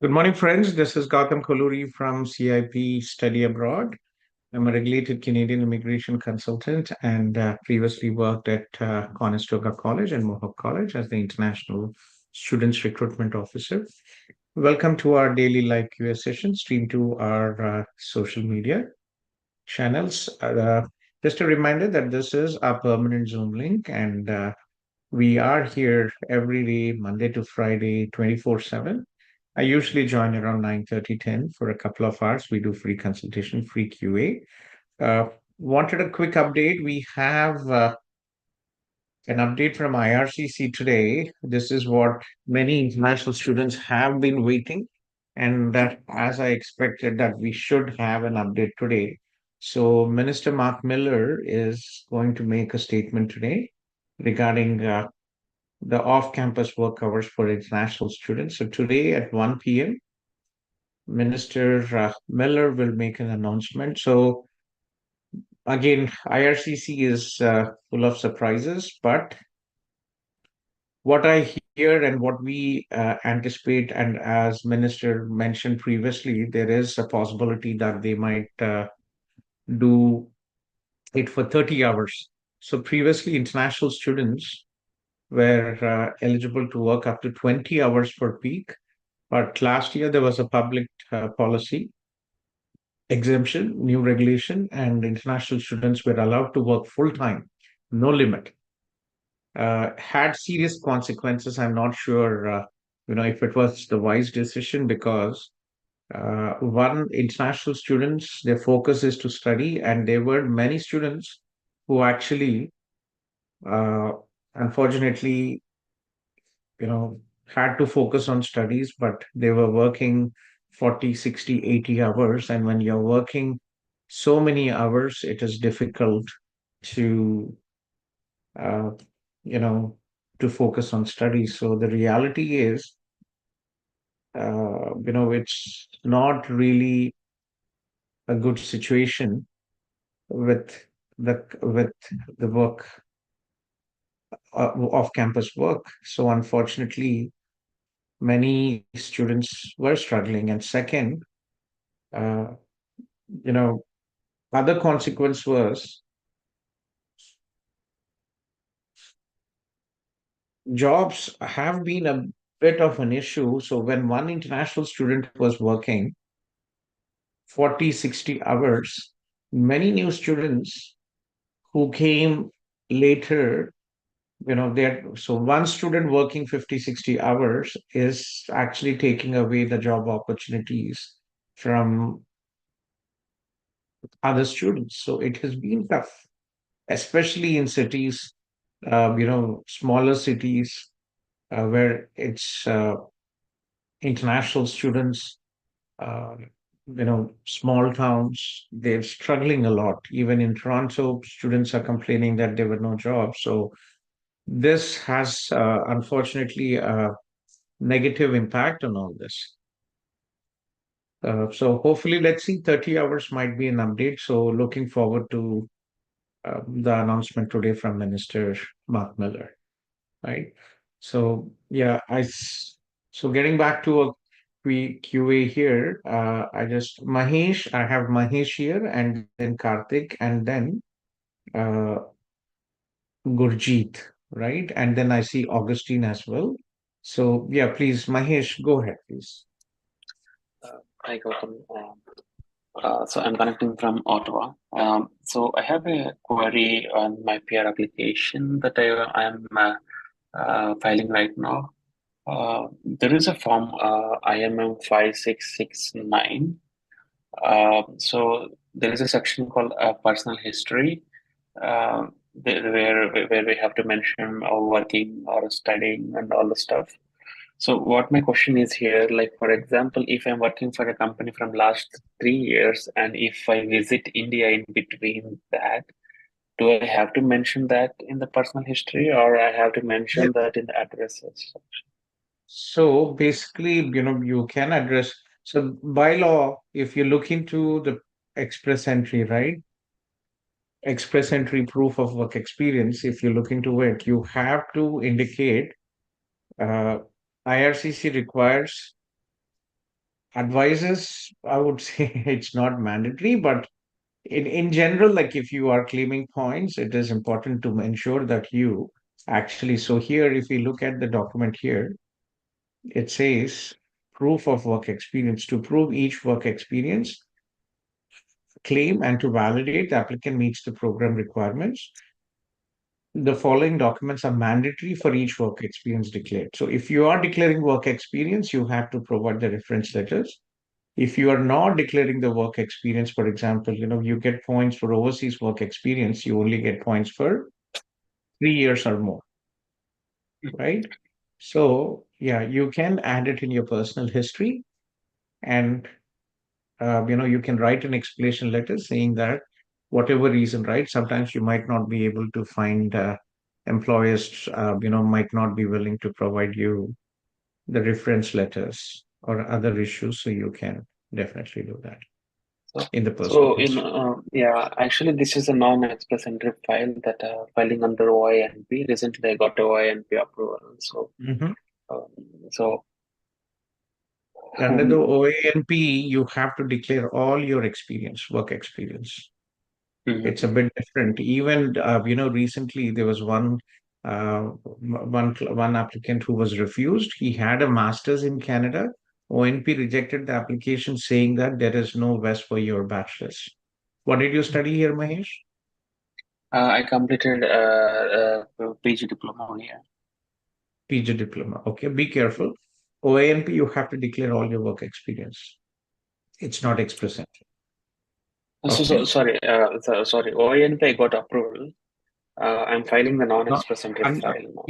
Good morning, friends. This is Gautham Kolluri from CIP Study Abroad. I'm a regulated Canadian immigration consultant and previously worked at Conestoga College and Mohawk College as the International Students Recruitment Officer. Welcome to our daily live QA session streamed to our social media channels. Just a reminder that this is our permanent Zoom link and we are here every day, Monday to Friday, 24/7. I usually join around 9:30, 10 for a couple of hours. We do free consultation, free QA. Wanted a quick update. We have an update from IRCC today. This is what many international students have been waiting, and that, as I expected, that we should have an update today. So Minister Mark Miller is going to make a statement today regarding the off-campus work hours for international students. So today at 1 p.m., Minister Miller will make an announcement. So again, IRCC is full of surprises, but what I hear and what we anticipate, and as Minister mentioned previously, there is a possibility that they might do it for 30 hours. So previously, international students were eligible to work up to 20 hours per week. But last year, there was a public policy exemption, new regulation, and international students were allowed to work full time, no limit. Had serious consequences. I'm not sure, if it was the wise decision because one, international students, their focus is to study, and there were many students who actually, uh, unfortunately, you know, had to focus on studies, but they were working 40, 60, 80 hours. And when you're working so many hours, it is difficult to, uh, you know, to focus on studies. So the reality is, it's not really a good situation with the work off campus work. So unfortunately, many students were struggling. And second, uh, you know, other consequence was jobs have been a bit of an issue. So when one international student was working 40, 60 hours, many new students who came later, so one student working 50, 60 hours is actually taking away the job opportunities from other students. So it has been tough, especially in cities, smaller cities where it's international students, uh, small towns, they're struggling a lot. Even in Toronto, students are complaining that there were no jobs. So this has unfortunately a negative impact on all this. So hopefully, let's see, 30 hours might be an update. So looking forward to the announcement today from Minister Mark Miller. Right. So yeah, so getting back to a QA here, I have Mahesh here, and then Karthik, and then uh, Gurjeet, right? And then I see Augustine as well. So yeah, please, Mahesh, go ahead, please. Hi, Gautham. So I'm connecting from Ottawa. So I have a query on my PR application that I am filing right now. There is a form IMM 5669. So there is a section called personal history, uh, where we have to mention our working or studying and all the stuff. So what my question is here, like for example, if I'm working for a company from last 3 years and if I visit India in between that, do I have to mention that in the personal history or I have to Yeah. mention that in the addresses? So basically, you can address, so by law, if you look into the express entry, right? Express entry proof of work experience, if you look into it, you have to indicate, uh, IRCC requires Advices, I would say it's not mandatory, but in general, like if you are claiming points, it is important to ensure that you actually. So here, if we look at the document here, it says proof of work experience. To prove each work experience claim and to validate the applicant meets the program requirements, the following documents are mandatory for each work experience declared. So if you are declaring work experience, you have to provide the reference letters. If you are not declaring the work experience, for example, you get points for overseas work experience, you only get points for 3 years or more, right? So yeah, you can add it in your personal history, and you can write an explanation letter saying that whatever reason, right? Sometimes you might not be able to find employers, might not be willing to provide you the reference letters or other issues, so you can definitely do that So, in the personal so history. yeah, actually, this is a non-express entry file that filing under OINP. Recently, I got a OINP approval. So, Mhm. um, so Under the um, OANP, you have to declare all your experience, work experience. It's a mhm. bit different. Even recently there was one applicant who was refused. He had a master's in Canada. ONP rejected the application, saying that there is no vest for your bachelor's. What did you study here, Mahesh? I completed PG diploma only. PG diploma. Okay, be careful. OANP, you have to declare all your work experience. It's not express entry. Okay. Sorry, sorry. OINP I got approval. I'm filing the No, non-express entry I'm, file now.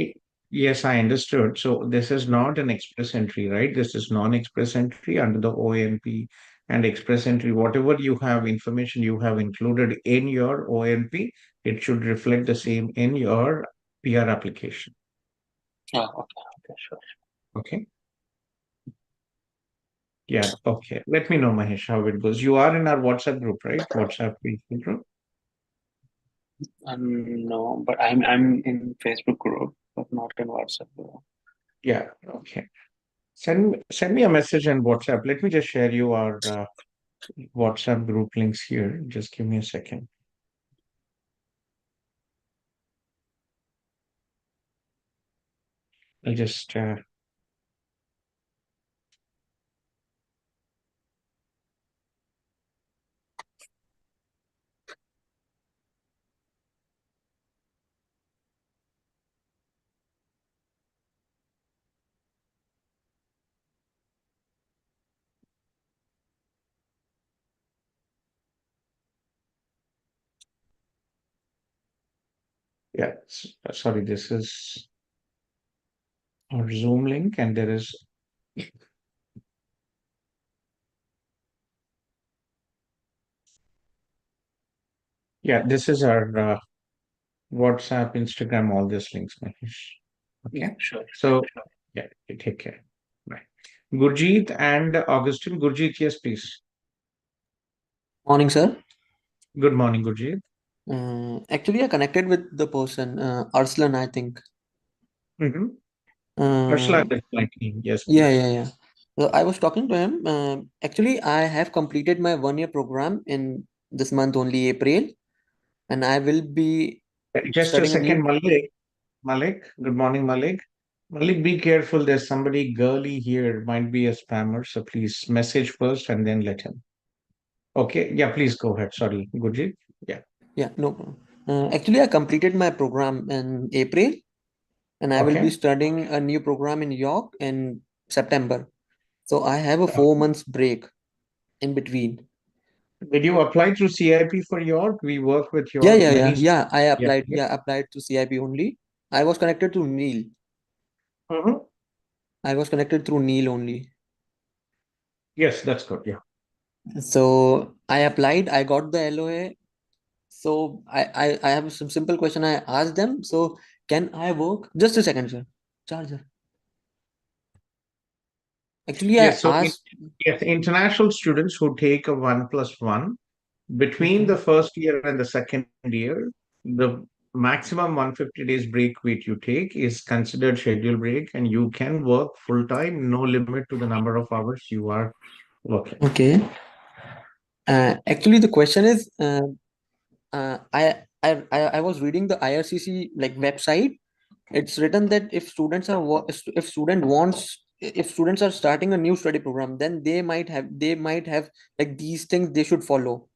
yes, I understood. So this is not an express entry, right? This is non-express entry under the OMP and express entry. Whatever you have information you have included in your OMP, it should reflect the same in your PR application. Oh, okay, okay, sure. Okay. Yeah. Okay. Let me know, Mahesh, how it goes. You are in our WhatsApp group, right? WhatsApp Facebook group. No, but I'm in Facebook group, but not in WhatsApp group. Yeah. Okay. Send me a message on WhatsApp. Let me just share you our WhatsApp group links here. Just give me a second. I'll just yeah, sorry, this is our Zoom link, and there is, yeah, this is our WhatsApp, Instagram, all these links, Mahesh. Yeah, Okay. sure. So, yeah, you take care. Bye. Gurjeet and Augustine. Gurjeet, yes, please. Morning, sir. Good morning, Gurjeet. Actually, I connected with the person, Arslan, I think. Mm-hmm. Ursula Uh, is my team. Yes, yeah, please. yeah, yeah. So I was talking to him. Actually, I have completed my 1 year program in this month only, April, and I will be Just a studying a second, new. Malik. Malik, good morning, Malik. Malik, be careful. There's somebody girly here, might be a spammer. So please message first and then let him. Okay. Yeah, please go ahead. Sorry, Gurjeet. Yeah. Yeah, no problem. Actually, I completed my program in April, and I will be Okay. studying a new program in York in September. So I have a Uh, 4 months break in between. Did you apply through CIP for York? We work with Yeah, York yeah, yeah, many. yeah. I Yeah. applied. Yeah, applied to CIP only. I was connected to Neil. Mhm. I was connected through Neil only. Yes, that's good. Yeah. So I applied. I got the LOA. So I have some simple question. I asked them. So can I work? Just a second, sir. Charger. Actually, I Yes. So, asked. yes, international students who take a 1+1 between Okay. the first year and the second year, the maximum 150 days break which you take is considered scheduled break, and you can work full time, no limit to the number of hours you are Okay. Okay. Actually, the question is, I was reading the IRCC like website. It's written that if students are starting a new study program, then they might have like these things they should follow.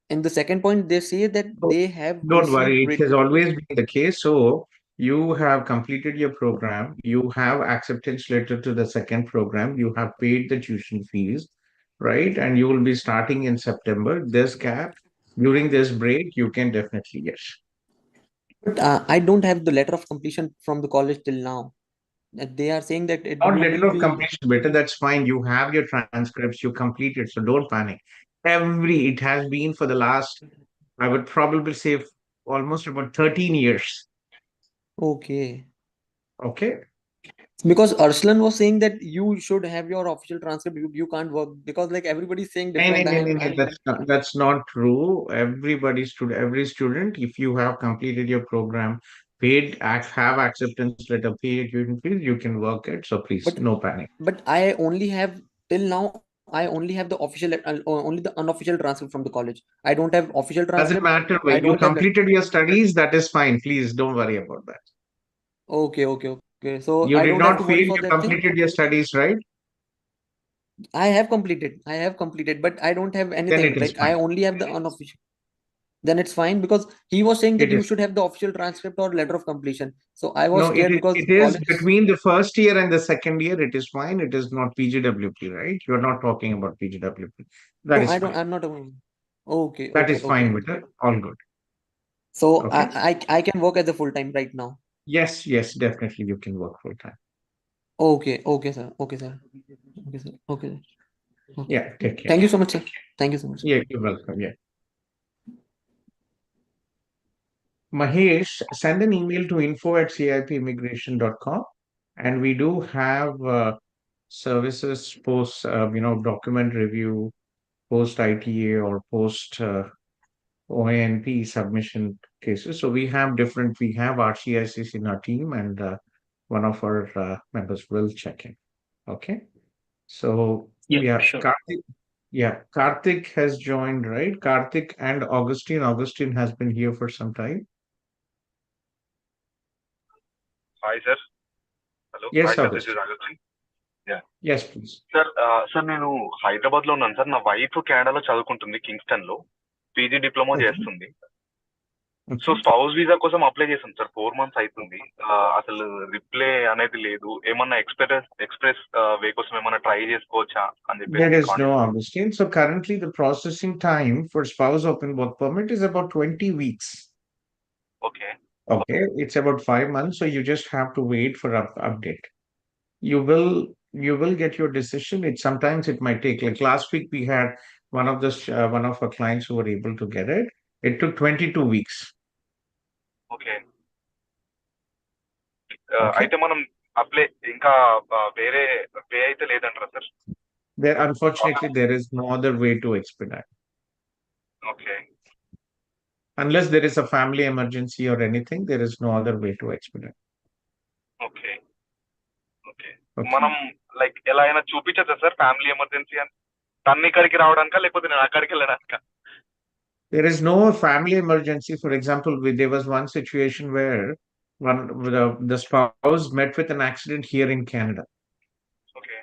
In the second point, they say that So they have don't received worry, it has always been the case. So you have completed your program, you have acceptance letter to the second program, you have paid the tuition fees, right? And you will be starting in September. This gap, during this break, you can definitely, yes. but I don't have the letter of completion from the college till now. They are saying that Not you letter will of be completion, better, that's fine. You have your transcripts, you completed, so don't panic. It has been for the last, I would probably say, almost about 13 years. okay. Okay. Because Arslan was saying that you should have your official transcript. You can't work because like everybody's saying No, no, different. no, no, no, I'm that's not true. Every student, if you have completed your program, have acceptance letter, paid tuition fees, you can work it. So please, but no panic. I only have till now. I only have the only the unofficial transcript from the college. I don't have official Doesn't transcript. matter I when you don't have completed your studies, that is fine. Please don't worry about that. okay. So You I did don't have not to fail, worry for you that thing. completed your studies, right? I have completed, but I don't have Then anything. it is Like I fine. only have the unofficial. Then it's fine because he was saying that It you is. should have the official transcript or letter of completion. So I was No, scared because it is college. between the first year and the second year, it is fine. It is not PGWP, right? You're not talking about PGWP. That No, is I don't. fine. I'm not. Okay, That okay, is fine okay. with it. All good. So Okay. I can work as a full time right now. Yes, yes, definitely you can work full time. Okay, sir. Okay, sir. Okay. Yeah, take care. Thank you so much, sir. Thank you so much. Yeah, you're welcome. Yeah. Mahesh, send an email to info@cipimmigration.com. And we do have services post, document review, post ITA or post OANP submission cases. So we have RCICs in our team, and one of our members will check in. Okay. So Yeah, yeah, sure. Karthik has joined, right? Karthik and Augustine. Augustine has been here for some time. Hi, sir. Hello. Hi, Yes, sir. This is Augustine. Agustin. Yeah. Yes, please. Sir నేను హైదరాబాద్ లో ఉన్నాను sir. నా wife కెనడాలో చదువుకుంటుంది, Kingston లో PG diploma Okay. చేస్తుంది. So Okay. Spouse visa కోసం apply చేశాను సార్. 4 months అవుతుంది. అసలు రిప్లై అనేది లేదు. ఏమన్నా ఎక్స్ప్రెస్ వే కోసం ఏమన్నా ట్రై చేసుకోవచ్చా అని There చెప్పేసి is no Augustine. So currently the processing time for spouse open work permit is about 20 weeks. Okay. Okay. It's about 5 months. So you just have to wait for update. You will get your decision. Sometimes it might take, like last week we had one of our clients who were able to get it. It took 22 weeks. Okay. Okay. అయితే మనం apply ఇంకా వేరే వే అయితే లేదంటారా sir? Unfortunately, there is no other way to expedite. Okay. Unless there is a family emergency or anything, there is no other way to expedite. Okay. Okay. Okay. మనం like ఎలా అయినా చూపించచ్చా sir family emergency అని? తన్ని ఇక్కడికి రావడానికా లేకపోతే నేను అక్కడికి వెళ్ళడానికా? There is no family emergency. For example, there was one situation where the spouse met with an accident here in Canada, okay.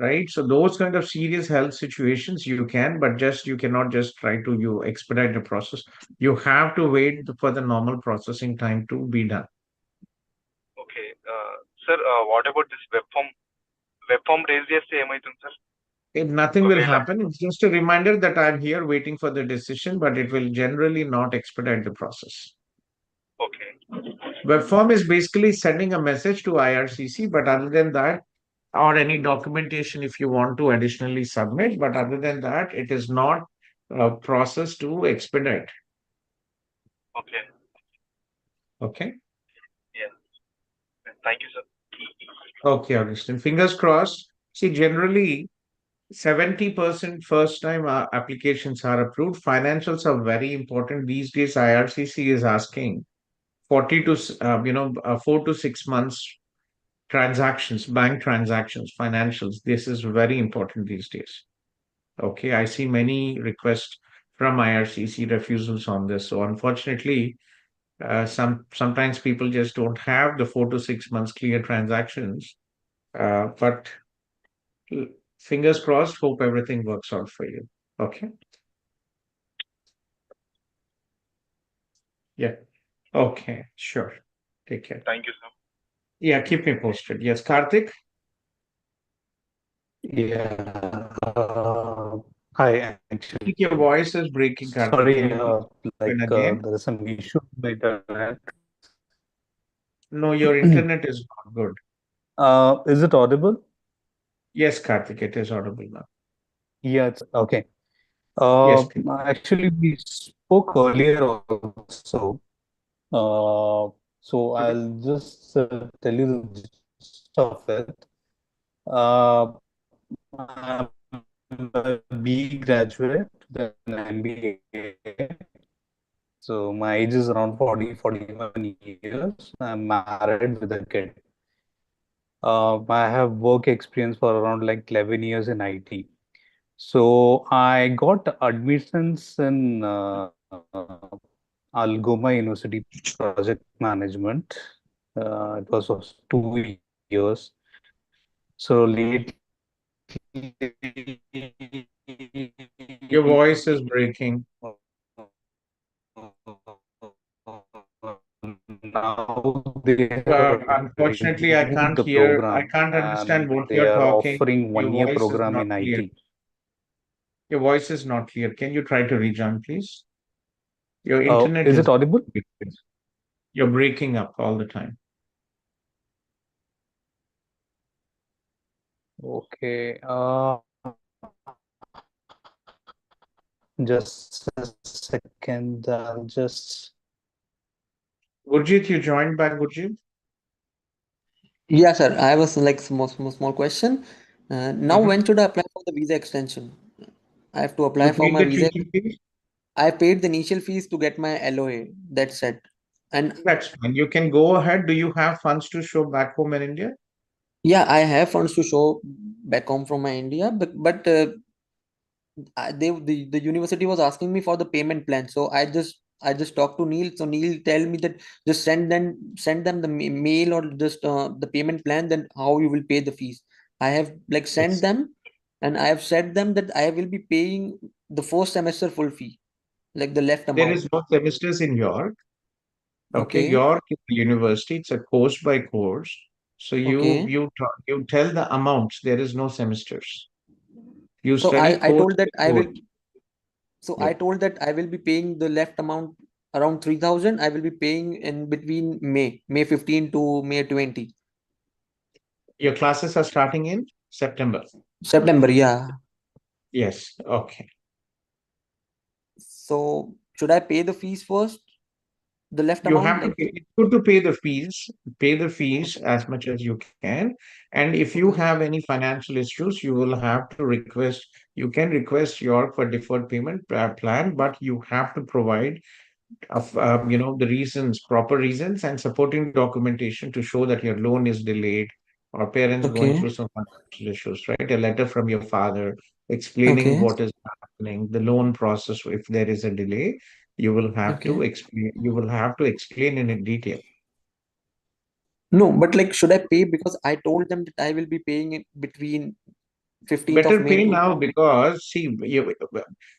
right? So those kind of serious health situations you can, but you cannot just try to you expedite the process. You have to wait for the normal processing time to be done. Okay. Sir what about this web form raise చేస్తే ఏమవుతుంది sir? Nothing will ఒకవేళ happen. It's just a reminder that I'm here waiting for the decision, but it will generally not expedite the process. Okay. Web form is basically sending a message to IRCC, but other than that, or any documentation if you want to additionally submit, but other than that, it is not a process to expedite. Okay. Okay. Yeah. Thank you sir. Okay, Augustine. Fingers crossed. See, generally, 70% first time applications are approved. Financials are very important. These days, IRCC is asking 40 to 4 to 6 months transactions, bank transactions, financials. This is very important these days. Okay, I see many requests from IRCC refusals on this. So unfortunately, sometimes people just don't have the 4 to 6 months clear transactions. But fingers crossed, hope everything works out for you. Okay. Yeah. Okay. Sure. Take care. Thank you, sir. Yeah. Keep me posted. Yes, Karthik. Yeah. I Hi, think actually. your voice is breaking, Karthik. Can Sorry, you please like open again? there is some issue with the internet. No, your internet is not good. Is it audible? Yes, Karthik, it is audible now. Yeah, it's okay. Yes, please. Actually, we spoke earlier also. Uh, so Mhm. I'll just tell you the gist of it. Uh, I'm a B graduate, then MBA. So my age is around 40, 41 years. I'm married with a kid. I have work experience for around like 11 years in IT. So I got admissions in Algoma University Project Management. It was 2 years. So lately, Your voice is breaking. now they have Unfortunately, I removed can't the hear. I program can't understand and what they you're are talking. offering Your 1 year voice is program not in clear. IT. Your voice is not clear. Can you try to rejoin, please? Your internet Is is. it audible? You're breaking up all the time. Okay. Just a second. I'll just. Gurjit, you joined back, Gurjit? Yeah, sir. I was like small question. Now, Mhm. when should I apply for the visa extension? I have to You apply for paid my the visa. tuition fees? I paid the initial fees to get my LOA. That's it. And That's fine. You can go ahead. Do you have funds to show back home in India? yeah, I have funds to show back home from my India, but the university was asking me for the payment plan. So I just talked to Neil. So Neil tell me that just send them the mail or just the payment plan. Then how you will pay the fees. I have like sent Yes. them, and I have said them that I will be paying the first semester full fee, like the left There amount. is no semesters in York. Okay, Okay, York is a university. It's a course by course. So okay. you tell the amounts. There is no semesters. You So study I course told by that I will. course. So Yeah. I told that I will be paying the left amount around 3,000. I will be paying in between May 15 to May 20. Your classes are starting in September. September, yeah. Yes. Okay. So should I pay the fees first? The left You amount, have to like pay, it's good to pay the fees as much as you can. And if you okay, have any financial issues, you will have to request, you can request York for deferred payment plan, but you have to provide the reasons, proper reasons, and supporting documentation to show that your loan is delayed or parents going okay, through some financial issues, right? A letter from your father explaining okay, what is happening, the loan process, if there is a delay, okay. you will have to explain in detail. No, but like should I pay because I told them that I will be paying it between 15th of Better May pay to now because see,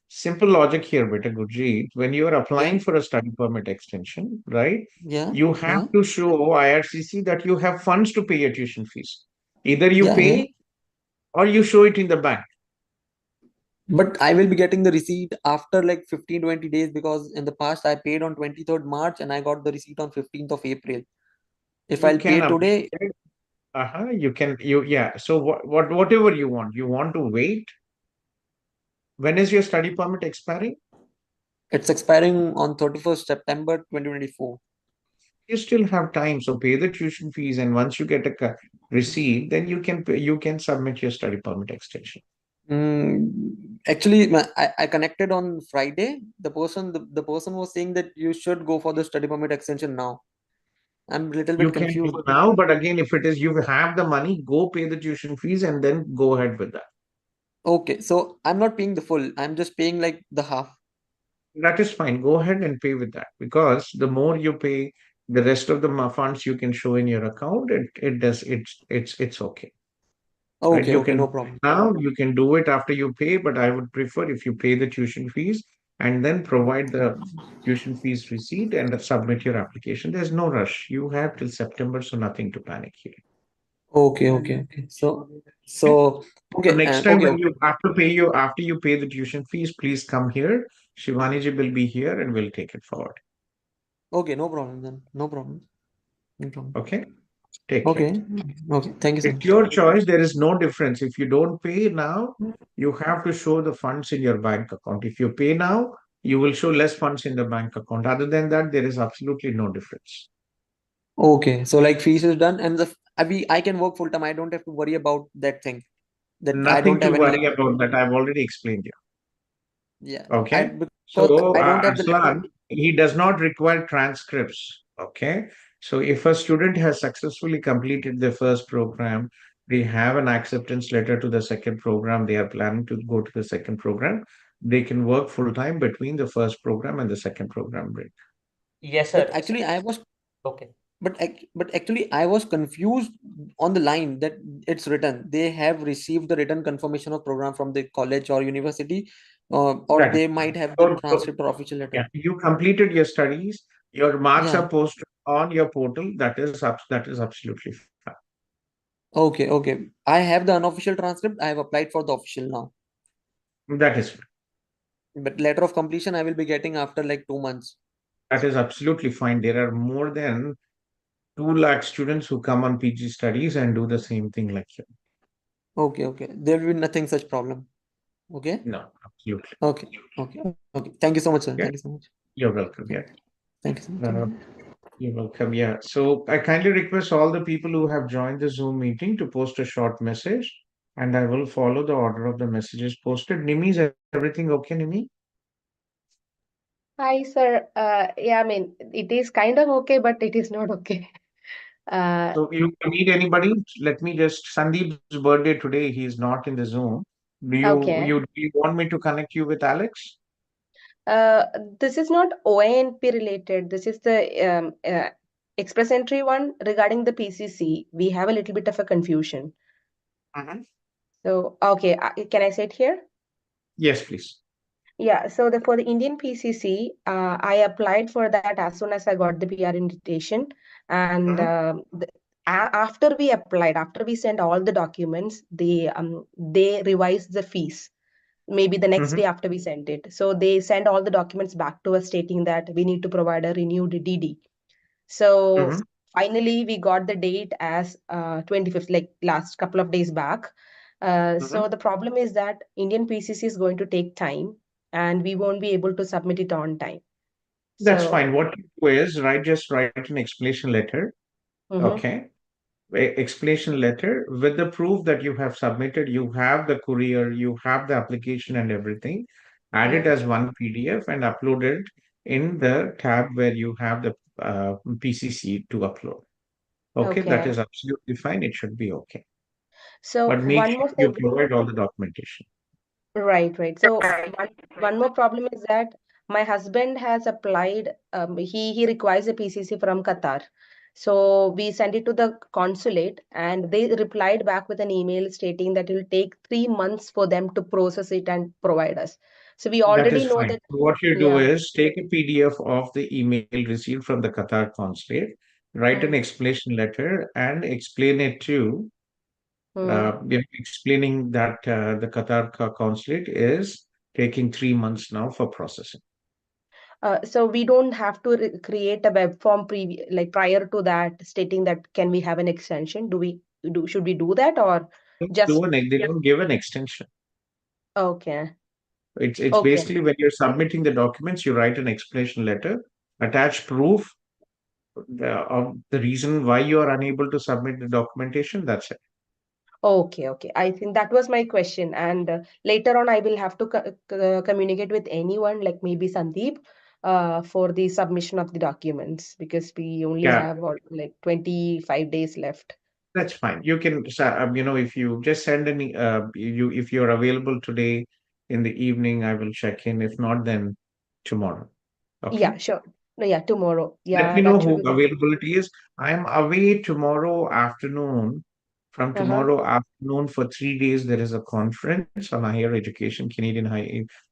simple logic here, better Gurjeet. When you are yeah, applying for a study permit extension, right? yeah, You have yeah, to show IRCC that you have funds to pay your tuition fees. Either you yeah, yeah. pay or you show it in the bank. But I will be getting the receipt after like 15-20 days because in the past I paid on 23rd March and I got the receipt on 15th of April. If You I'll can pay apply. today, You can yeah. So whatever you want. You want to wait. When is your study permit expiring? it's expiring on 31st September 2024. You still have time. So pay the tuition fees, and once you get a receipt, then you can submit your study permit extension. Actually, I connected on Friday. The person was saying that you should go for the study permit extension now. I'm a little You bit can confused. do now, but again, if it is you have the money, go pay the tuition fees and then go ahead with that. Okay, so I'm not paying the full. I'm just paying like the half. That is fine. Go ahead and pay with that, because the more you pay, the rest of the funds you can show in your account. It does it's okay, right? Okay, You okay, can no do it problem. now, you can do it after you pay, but I would prefer if you pay the tuition fees and then provide the tuition fees receipt and submit your application. There's no rush. You have till September, so nothing to panic here. Okay, okay, okay. So, Okay? so So okay, next time okay, when okay, you after you pay the tuition fees, please come here. Shivani ji will be here and we'll take it forward. okay, no problem then. No problem. No problem. Okay? Take care. Okay, okay. Thank you so It's much. your choice. There is no difference. If you don't pay now, you have to show the funds in your bank account. If you pay now, you will show less funds in the bank account. Other than that, there is absolutely no difference. Okay, so like fees is done, and I can work full time. I don't have to worry about that thing. That I Nothing don't to have any like worry about that. I've already explained you. yeah. I Okay. because So, I don't have the letter. Aslan, he does not require transcripts. Okay. So, if a student has successfully completed the first program, they have an acceptance letter to the second program, they are planning to go to the second program, they can work full time between the first program and the second program break. Yes, But sir. actually, I was Okay. but actually I was confused on the line that it's written. They have received the written confirmation of program from the college or university, or That is they fine. might have the So, transcript or official letter. yeah, you completed your studies, your marks are Yeah. posted on your portal. That is absolutely fine. Okay, okay. I have the unofficial transcript. I have applied for the official now. That is fine. But letter of completion I will be getting after like 2 months. That is absolutely fine. There are more than 2 lakh students who come on PG studies and do the same thing like you. Okay, okay. There will be nothing such problem. Okay. No, absolutely. Okay, okay, okay. Thank you so much, sir. Yeah, Thank you so much. you're welcome. Yeah, Thank you so much. Thank uh, you. you're welcome. Yeah. So I kindly request all the people who have joined the Zoom meeting to post a short message, and I will follow the order of the messages posted. Nimi, is everything okay, Nimi? Hi, sir. Yeah, I mean, it is kind of okay, but it is not okay. Uh, So you need anybody? Let me just Sandeep's birthday today. He is not in the Zoom. okay. Do you want me to connect you with Alex? Uh, this is not ONP related. This is the express entry one regarding the PCC. We have a little bit of a confusion. Mhm. So, okay, can I say it here? Yes, please. Yeah, so for the Indian PCC, I applied for that as soon as I got the PR invitation. And Mhm. after we applied, after we sent all the documents, they revised the fees. Maybe the next Mhm. day after we sent it. So they sent all the documents back to us stating that we need to provide a renewed DD. So Mhm. finally, we got the date as 25th, like last couple of days back. Mhm. So the problem is that Indian PCC is going to take time and we won't be able to submit it on time. That's So, fine. What you do is just write an explanation letter. mhm, Okay. Explanation letter with the proof that you have submitted. You have the courier, you have the application and everything. Add it mhm. as one PDF and upload it in the tab where you have the PCC to upload. Okay, that Okay. is absolutely fine. It should be okay. So But make one sure more you thing. provide all the documentation. Right, right. So one more problem is that my husband has applied. He requires a PCC from Qatar. So we sent it to the consulate, and they replied back with an email stating that it will take 3 months for them to process it and provide us. So we That already is know fine. that. So what you do Yeah. is take a PDF of the email received from the Qatar consulate, write an Mm, explanation letter, and explain it to mm. explaining that the Qatar consulate is taking 3 months now for processing. So we don't have to create a web form like prior to that stating that can we have an extension? Should we do that or just They don't give an extension. okay? It's Okay. basically when you're submitting the documents, you write an explanation letter, attach proof of the reason why you are unable to submit the documentation. That's it. Okay, okay. I think that was my question. And later on, I will have to communicate with anyone, like maybe Sandeep. for the submission of the documents, because we only Yeah, have like 25 days left. that's fine. You can, if you just send if you're available today in the evening, I will check in. If not, then tomorrow. Okay. Yeah, sure. No, yeah, tomorrow. Let Yeah, me know that should who be good. availability is. I am away tomorrow afternoon. From Uh-huh. tomorrow afternoon for 3 days, there is a conference on higher education,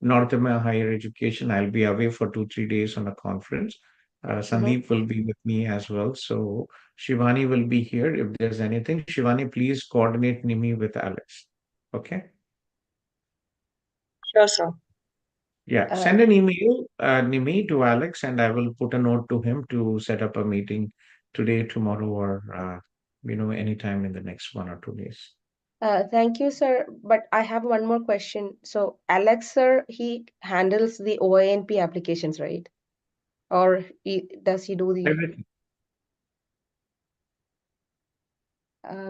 North American higher education. I'll be away for 3 days on a conference. Mm-hmm. Sandeep will be with me as well. So Shivani will be here if there's anything. Shivani, please coordinate Nimi with Alex. Okay. Sure, sir. Yeah, Uh, send an email, Nimi, to Alex, and I will put a note to him to set up a meeting today, tomorrow, or anytime in the next 1 or 2 days. Thank you, sir. But I have one more question. So Alex, sir, he handles the OINP applications, right? Or does he do the, Everything.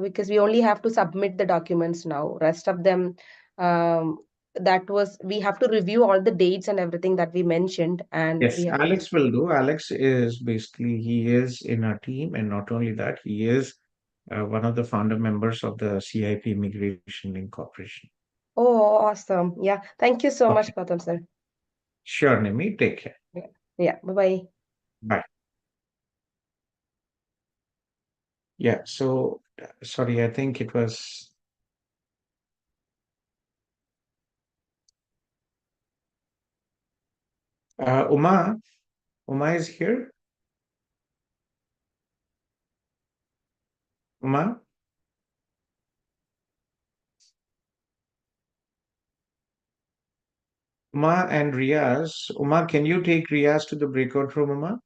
because we only have to submit the documents now. Rest of them, we have to review all the dates and everything that we mentioned, and we Yes, have to. Alex will do. Alex is basically, he is in our team, and not only that, he is one of the founder members of the CIP Immigration Incorporation. Oh, awesome. Yeah. Thank you so Okay, much, Gautam, sir. sure, Nimi, take care. Yeah. Yeah. Bye-bye. Bye. Yeah, so sorry, I think it was Uma. Uma is here. Uma. Uma and Riaz. Uma, can you take Riaz to the breakout room, Uma?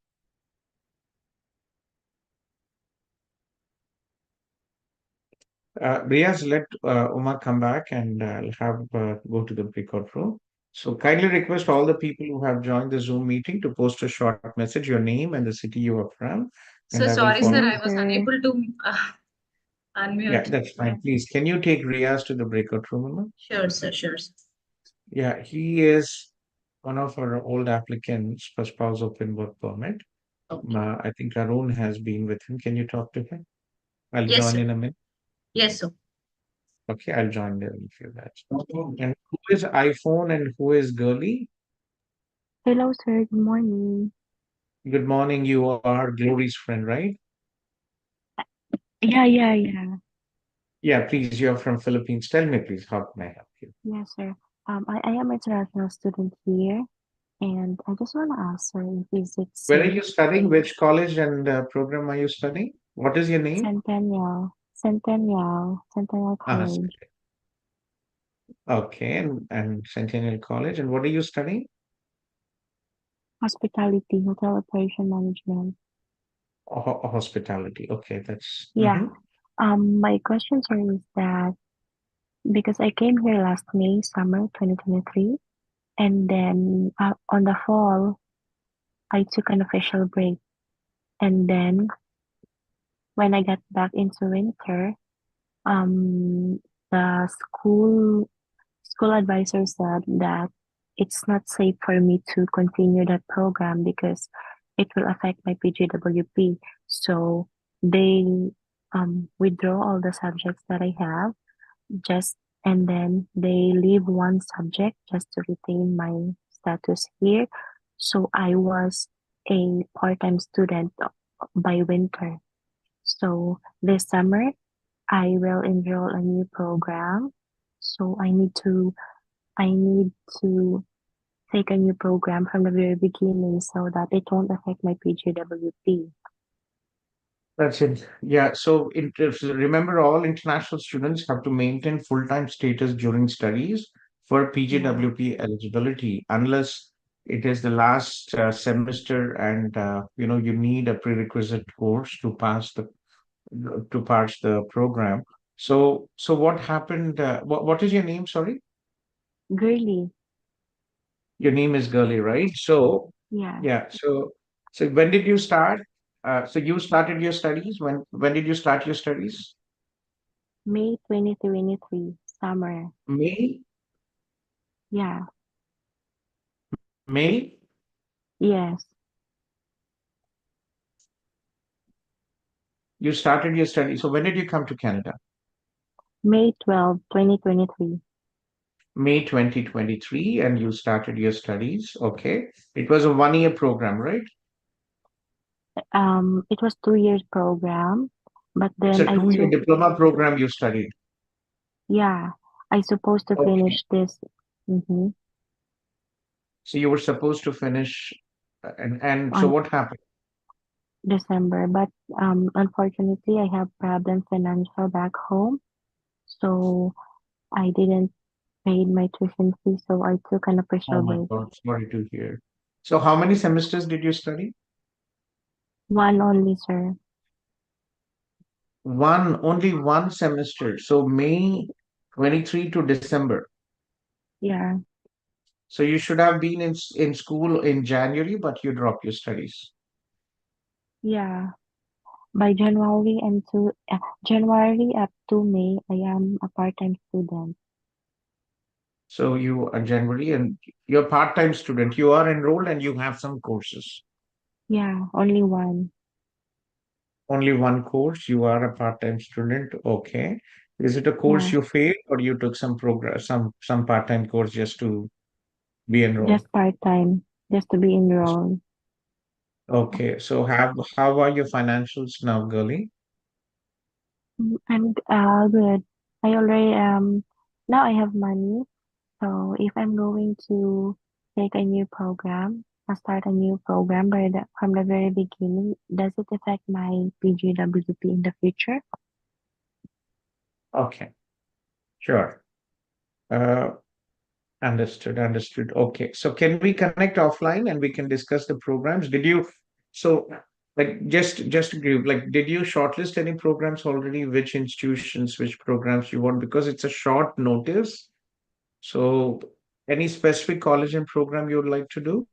Riaz, let Uma come back and I'll have go to the breakout room. So kindly request all the people who have joined the Zoom meeting to post a short message, your name and the city you are from, So and I will sorry, sir, follow. I was unable to unmute. Yeah, that's fine. Please, can you take Riaz to the breakout room, Uma? Sure, sir, sure. Yeah, he is one of our old applicants for spouse open work permit. Okay. I think Arun has been with him. Can you talk to him? I'll Yes, join sir. in a minute. Yes, sir. Okay, I'll join there in a few minutes. And who is iPhone and who is Girly? Hello, sir. Good morning. Good morning. You are Glory's friend, right? Yeah. Yeah, please. You're from Philippines. Tell me, please, how can I help you? Yes, sir. I am an international student here, and I just want to ask, sir, is it Where are safe you studying? Which college and program are you studying? What is your name? Centennial Uh, College, okay, and Centennial College. And what are you studying? Hospitality, Hotel Operation Management. Hospitality. Okay, that's. Yeah. Mhm. My question, sir, is that because I came here last May, summer 2023, and then on the fall, I took an official break, and then when I got back into winter, um, the school advisor said that it's not safe for me to continue that program because it will affect my PGWP. So they withdraw all the subjects that I have just and then they leave one subject just to retain my status here. So I was a part-time student by winter. So this summer I will enroll a new program. So I need to take a new program from the very beginning so that it won't affect my PGWP. That's it. Yeah. So remember, all international students have to maintain full-time status during studies for Yeah. PGWP eligibility, unless it is the last semester and you need a prerequisite course to pass the program. So what happened? What is your name? Sorry, Girly. your name is Gurley, right? So Yeah. yeah. So when did you start? So you started your studies. When did you start your studies? May 2023, summer. May, Yeah. May. Yes, You started your study. So when did you come to Canada? May 12, 2023. May 2023, and you started your studies. Okay. It was a 1 year program, right? It was 2 years program, but It's then a I 2 year took, diploma program you studied. yeah, I supposed to Okay. finish this So you were supposed to finish, and so on what happened? December, but unfortunately I have problem financial back home, so I didn't pay my tuition fee, so I took an Oh official my break. God, sorry to hear. So how many semesters did you study? One only, sir. Only one semester. So May 23 to December. Yeah, So you should have been in school in January, but you dropped your studies. yeah. By January up to May, I am a part-time student. So you are January and you're a part-time student. You are enrolled and you have some courses. Yeah, only one. Only one course. You are a part-time student. Okay. Is it a course Yeah, you failed or you took some progress, some part-time course just to be enrolled? just part-time, just to be enrolled. Okay. So how are your financials now, girlie? I'm good. I already now I have money. So if I'm going to take a new program, start a new program from the very beginning, does it affect my PGWP in the future? Okay. Sure. Uh, understood. Okay. So can we connect offline and we can discuss the programs? So like just to give, like, did you shortlist any programs already? Which institutions, which programs you want? Because it's a short notice. So any specific college and program you would like to do?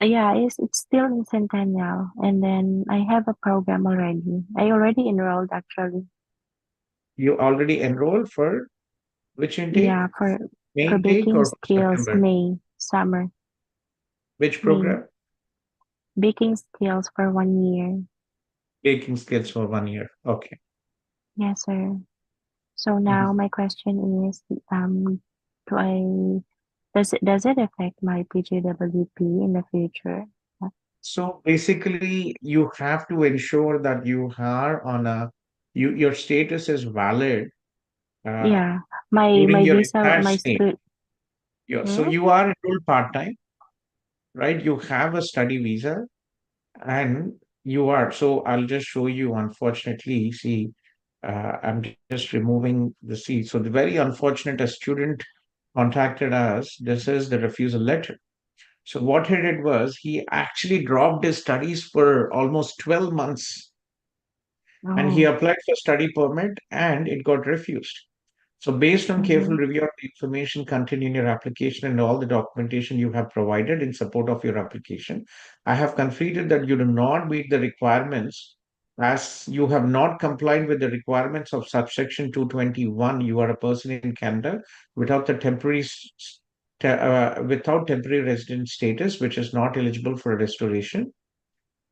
Yeah, it's still in Centennial, and then I have a program already. I already enrolled actually. You already enrolled for which intake? Yeah, May for intake baking or skills, September? May, summer, Which May. program? Baking skills for 1 year. Baking skills for 1 year. Okay. Yes, sir. So Mhm. now my question is, do I does it affect my PGWP in the future? So basically, you have to ensure that you are on your status is valid uh, Yeah, my during my your visa, entire my stay. school. So Hmm? you are enrolled part-time, right? You have a study visa and you are. So I'll just show you, unfortunately, see, I'm just removing the seat. So the very unfortunate, a student contacted us. This is the refusal letter. So what he did was he actually dropped his studies for almost 12 months and he Oh. applied for study permit and it got refused. So based on careful Mm-hmm. review of the information contained in your application and all the documentation you have provided in support of your application, I have concluded that you do not meet the requirements as you have not complied with the requirements of subsection 221. You are a person in Canada without the without temporary resident status, which is not eligible for restoration.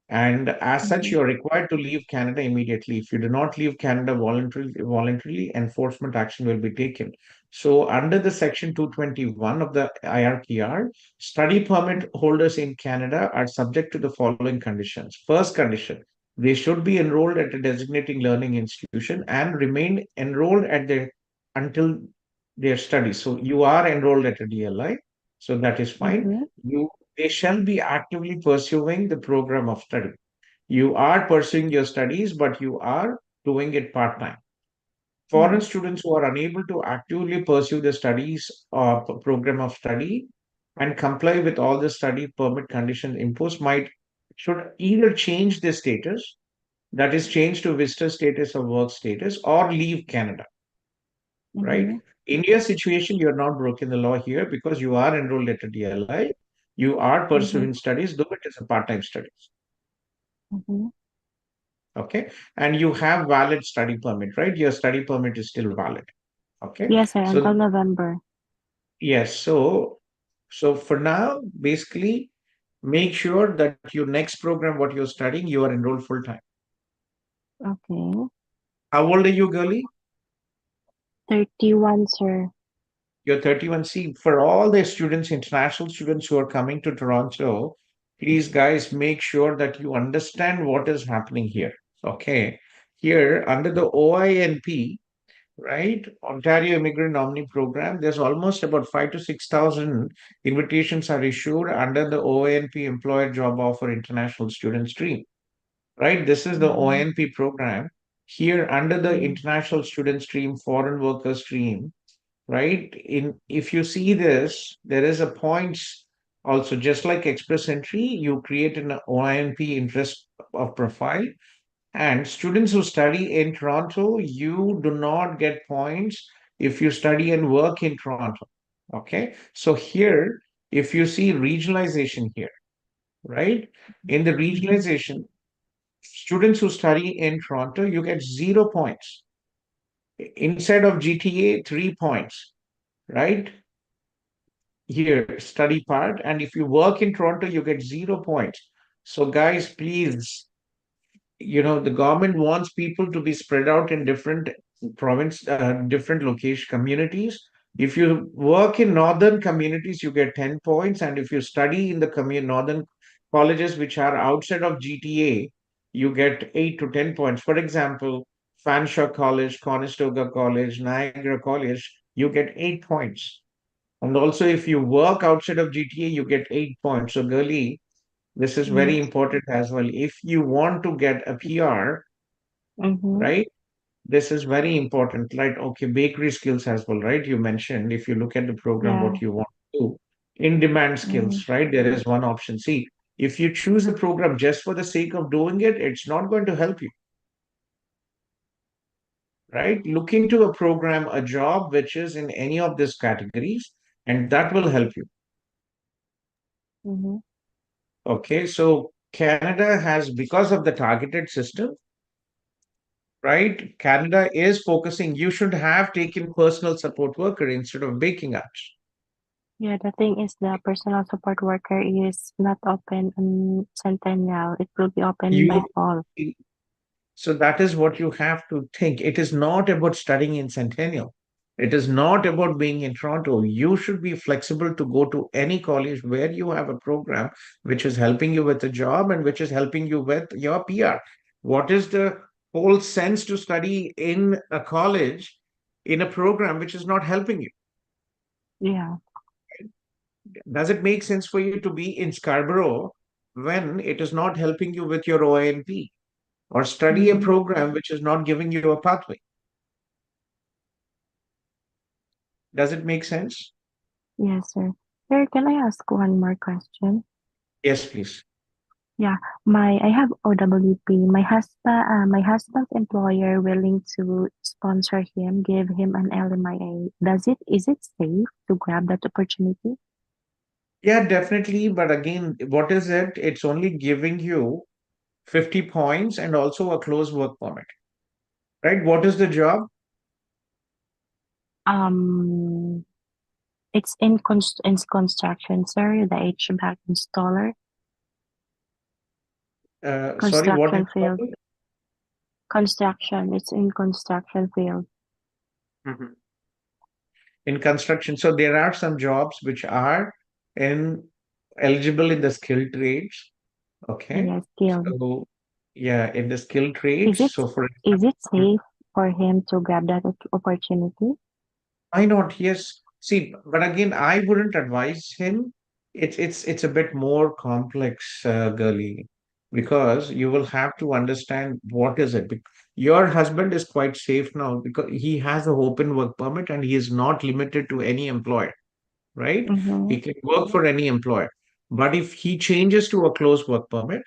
And as such, Mm-hmm. you are required to leave Canada immediately. If you do not leave Canada voluntarily, enforcement action will be taken. So, under the Section 221 of the IRPR, study permit holders in Canada are subject to the following conditions. First condition, they should be enrolled at a designating learning institution and remain enrolled at their until their studies. So, you are enrolled at a DLI, so that is fine. Mm-hmm. You They shall be actively pursuing the program of study. You are pursuing your studies, but you are doing it part time. Foreign Yeah. students who are unable to actively pursue the studies program of study and comply with all the study permit conditions imposed might should either change their status, that is, change to visitor status or work status, or leave Canada. Right? Mm-hmm. In your situation, you are not broken the law here because you are enrolled at a DLI. You are Mm-hmm. pursuing studies, though it is a part-time studies. Mm-hmm. Okay. And you have valid study permit, right? Your study permit is still valid. Okay. Yes, sir, So until November. yes, so for now, basically, make sure that your next program, what you're studying, you are enrolled full time. Okay. How old are you, girlie? 31, sir. You're 31. See, for all the students, international students who are coming to Toronto, please, guys, make sure that you understand what is happening here. Okay. Here, under the OINP, right, Ontario Immigrant Nominee Program, there's almost about 5 to 6,000 invitations are issued under the OINP Employer Job Offer International Student Stream, right? This is the Mhm. OINP program. Here, under the Mm. International Student Stream, Foreign Worker Stream, right? In if you see this, there is a points also, just like Express Entry, you create an OINP interest of profile. And students who study in Toronto, you do not get points if you study and work in Toronto. Okay. So here, if you see regionalization here, right? In the Mhm. regionalization, students who study in Toronto, you get 0 points. Inside of GTA, 3 points, right? Here, study part. And if you work in Toronto, you get 0 points. So, guys, please, the government wants people to be spread out in different different location communities. If you work in northern communities, you get 10 points. And if you study in the northern colleges which are outside of GTA, you get 8 to 10 points. For example, Fanshawe College, Conestoga College, Niagara College, you get 8 points. And also, if you work outside of GTA, you get 8 points. So, girly, this is very Yes. important as well. If you want to get a PR, Mm-hmm. right? This is very important, right? Okay, bakery skills as well, right? You mentioned if you look at the program, Yeah. what you want to do, in demand Mm-hmm. skills, right? There is one option. See, if you choose a program just for the sake of doing it, it's not going to help you, right? Look into a program, a job which is in any of these categories, and that will help you. Mm-hmm. Okay, so Canada has, because of the targeted system, right? Canada is focusing, you should have taken personal support worker instead of baking apps. Yeah, the thing is the personal support worker is not open on Centennial. It will be open by You fall. So that is what you have to think. It is not about studying in Centennial. It is not about being in Toronto. You should be flexible to go to any college where you have a program which is helping you with a job and which is helping you with your PR. What is the whole sense to study in a college in a program which is not helping you? Yeah. Does it make sense for you to be in Scarborough when it is not helping you with your OINP, or study a Mm-hmm. program which is not giving you a pathway? Does it make sense? Yes, sir. Sir, can I ask one more question? Yes, please. Yeah, I have OWP. My husband's employer willing to sponsor him, give him an LMIA. Is it safe to grab that opportunity? Yeah, definitely. But again, what is it? It's only giving you 50 points and also a closed work permit, right? What is the job? Um, it's in construction, sir. The HVAC installer, Sorry, what construction field, installer? construction. It's in construction field. Mhm. In construction. So there are some jobs which are in eligible in the skilled trades. Okay. Yes, skilled. So yeah, in the skilled Is trades. it So for is it example, safe for him to grab that opportunity? why not? Yes. See, but again, I wouldn't advise him. It's a bit more complex, girly, because you will have to understand what is it. Your husband is quite safe now because he has a open work permit and he is not limited to any employer, right? Mm-hmm. He can work for any employer. But if he changes to a closed work permit,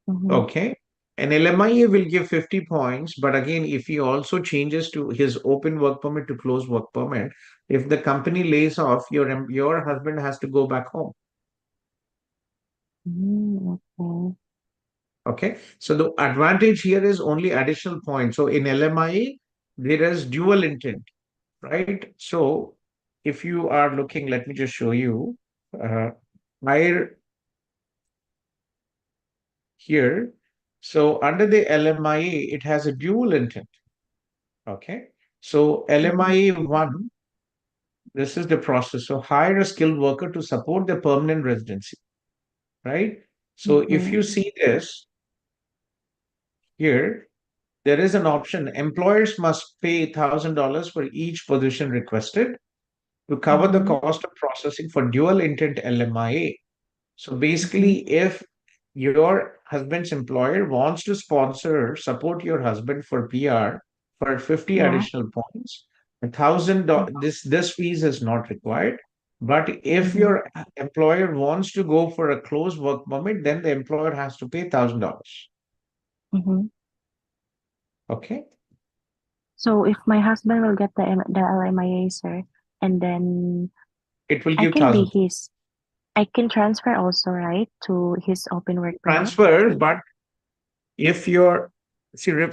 Mm-hmm. okay. An LMIA will give 50 points, but again, if he also changes to his open work permit to closed work permit, if the company lays off, your husband has to go back home. Mm, okay. Okay. So the advantage here is only additional points. So in LMIA, there is dual intent, right? So if you are looking, let me just show you. Uh, higher here. So under the LMIA, it has a dual intent. Okay. So LMIA 1, this is the process. So hire a skilled worker to support the permanent residency, right? So if you see this here, there is an option. Employers must pay $1,000 for each position requested to cover the cost of processing for dual intent LMIA. So basically, if your husband's employer wants to support your husband for PR for 50 Yeah. additional points, $1,000, this fees is not required. But if your employer wants to go for a closed work permit, then the employer has to pay $1,000. Okay. So if my husband will get the LMIA, sir, and then It will I give can be 1,000 his, I can transfer also, right, to his open work permit? transfer, but if you're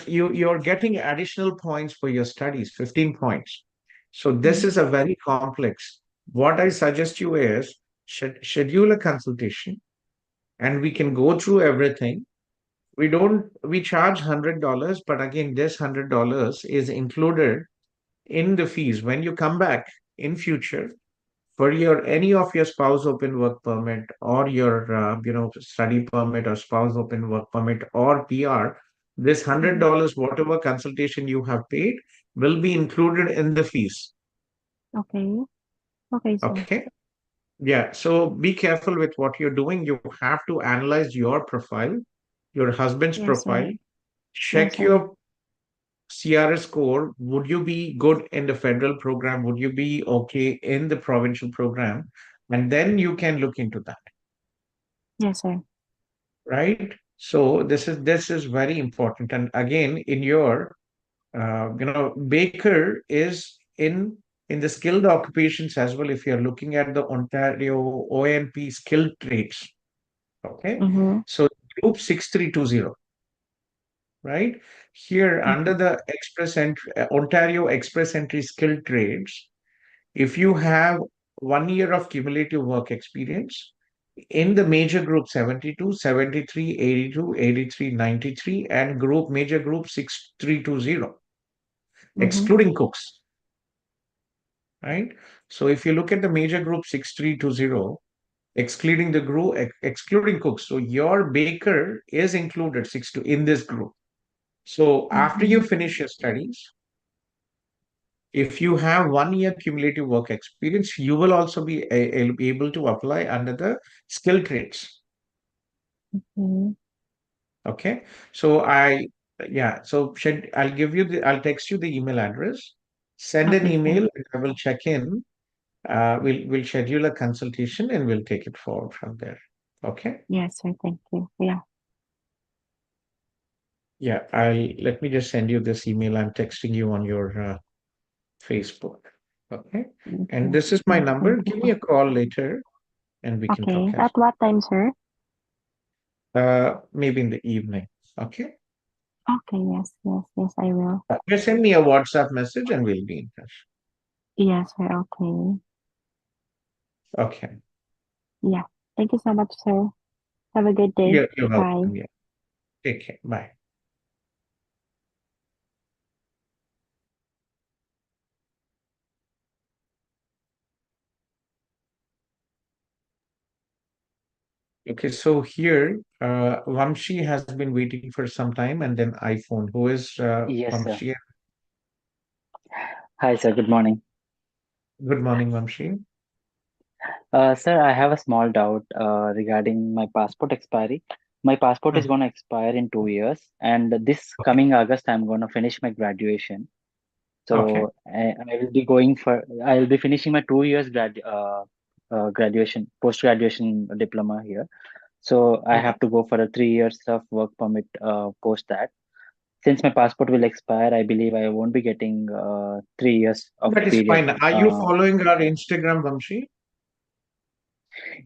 you're getting additional points for your studies, 15 points. So this is a very complex. What I suggest you is schedule a consultation and we can go through everything. We charge $100, but again, this $100 is included in the fees. When you come back in future, for your any of your spouse open work permit or your study permit or spouse open work permit or PR, this $100 whatever consultation you have paid will be included in the fees. Okay. Okay, sir. Okay. Yeah. So be careful with what you're doing. You have to analyze your profile, your husband's Yes, sir. profile, Yes, check sir. your CRS score. Would you be good in the federal program? Would you be okay in the provincial program? And then you can look into that. Yes, sir. Right? So this is very important. And again, in your baker is in the skilled occupations as well. If you're looking at the Ontario ONP skilled trades, okay. So group 6320, right? Here under the Ontario Express Entry skilled trades, if you have 1 year of cumulative work experience in the major group 72, 73, 82, 83, 93, and major group 6320, excluding cooks, right? So if you look at the major group 6320, excluding cooks, so your baker is included in this group. So after you finish your studies, if you have 1 year cumulative work experience, you will also be able to apply under the skill trades. Okay. So I'll text you the email address. Send an Okay, sir. email. I will check in. We'll schedule a consultation and we'll take it forward from there. Okay. Yes, sir. Thank you. Yeah. Yeah. Let me just send you this email. I'm texting you on your Facebook. Okay. And Okay. this is my Yes, number. thank Give you. me a call later and we can Okay. talk At what time, sir? maybe in the evening. Okay. Okay. Yes, yes, yes, I will. Just send me a WhatsApp message and we'll be in touch. Yes, sir. Okay. Okay. Yeah. Thank you so much, sir. Have a good day. You're Bye. welcome. Yeah. Take care. Bye. Okay, so here, Vamshi has been waiting for some time, and then iPhone. Who is Yes, sir. Vamshi? Hi, sir. Good morning. Good morning, Vamshi. Sir, I have a small doubt regarding my passport expiry. My passport is going to expire in 2 years, and this Okay. coming August, I'm going to finish my graduation. Okay. So I will be I will be finishing my 2 years graduation, post-graduation diploma here. So I Okay. have to go for a 3 years of work permit post that. Since my passport will expire, I believe I won't be getting 3 years of That is period. fine. Are you following our Instagram, Vamshi?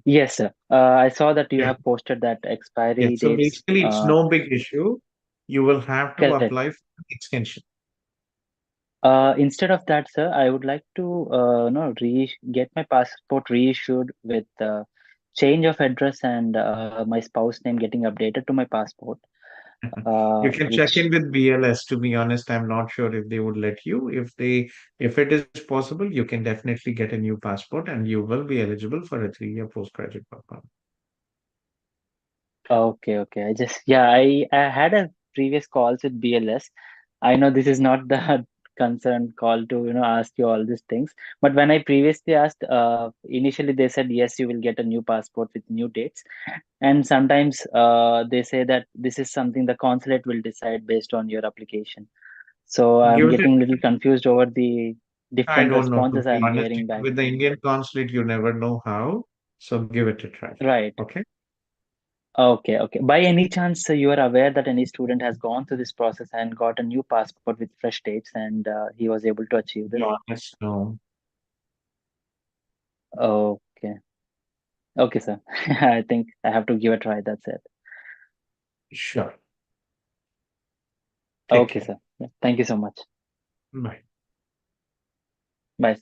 Yes, sir. I saw that you Yeah. have posted that Yeah. expiry So dates. basically, it's no big issue. You will have to Correct. apply for an extension. Instead of that, sir, I would like to get my passport reissued with change of address and my spouse name getting updated to my passport. You can check Which in with BLS. To be honest, I'm not sure if they would let you. If it is possible, you can definitely get a new passport, and you will be eligible for a 3-year postgraduate work permit. okay, okay. I had a previous calls with BLS. I know this is not the concern call to ask you all these things. But when I previously asked, initially they said yes, you will get a new passport with new dates. And sometimes they say that this is something the consulate will decide based on your application. So I'm Give it. getting a little confused over the I different don't know. To responses be I'm honest, hearing back. with the Indian consulate, you never know how. So give it a try. Right. Okay. Okay, okay. By any chance, you are aware that any student has gone through this process and got a new passport with fresh dates and he was able to achieve Be this? honest, no. Okay. Okay, sir. I think I have to give a try. That's it. Sure. Take Okay, care. sir. Yeah. Thank you so much. Bye. Bye.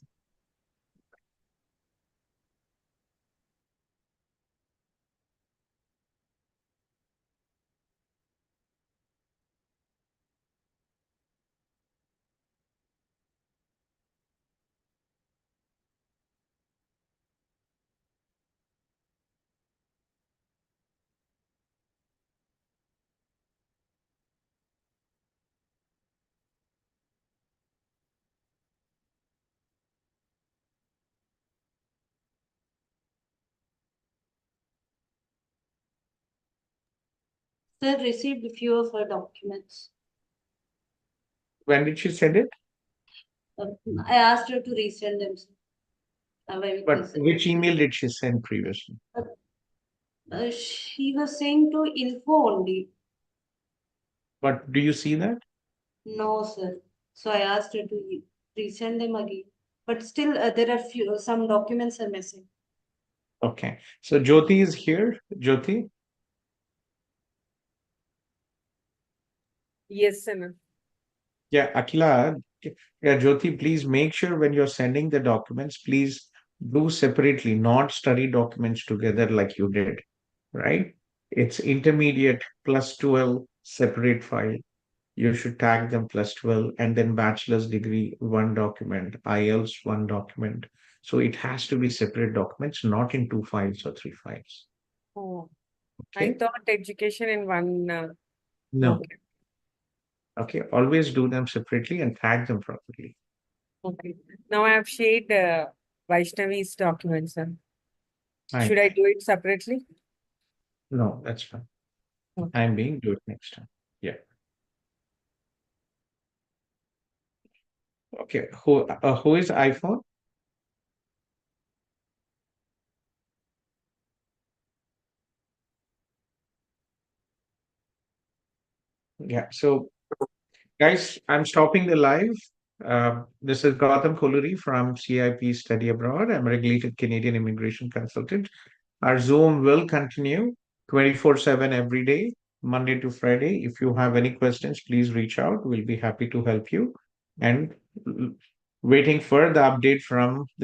Sir received a few of her documents. When did she send it? I asked her to resend them. Sir. But which email did she send previously? She was saying to info only. But do you see that? No, sir. So I asked her to resend them again. But still, there are some documents are missing. Okay. So Jyoti is here. Jyoti? Yes, sir. Yeah, Akila. Yeah, Jyoti, please make sure when you're sending the documents, please do separately, not study documents together like you did, right? It's intermediate plus 12 separate file. You should tag them plus 12 and then bachelor's degree, one document, IELTS, one document. So it has to be separate documents, not in 2 files or 3 files. Oh, I Okay? thought education in one. No. Okay. Okay. Always do them separately and tag them properly. Okay. Now I have shared Vaishnavi's documents, sir. Fine. Should I do it separately? No, that's fine. Okay. I'm being do it next time. Yeah. Okay. Who is iPhone? Yeah. So guys, I'm stopping the live. This is Gautham Kolluri from CIP Study Abroad. I'm a regulated Canadian immigration consultant. Our Zoom will continue 24/7 every day, Monday to Friday. If you have any questions, please reach out. We'll be happy to help you. And waiting for the update from the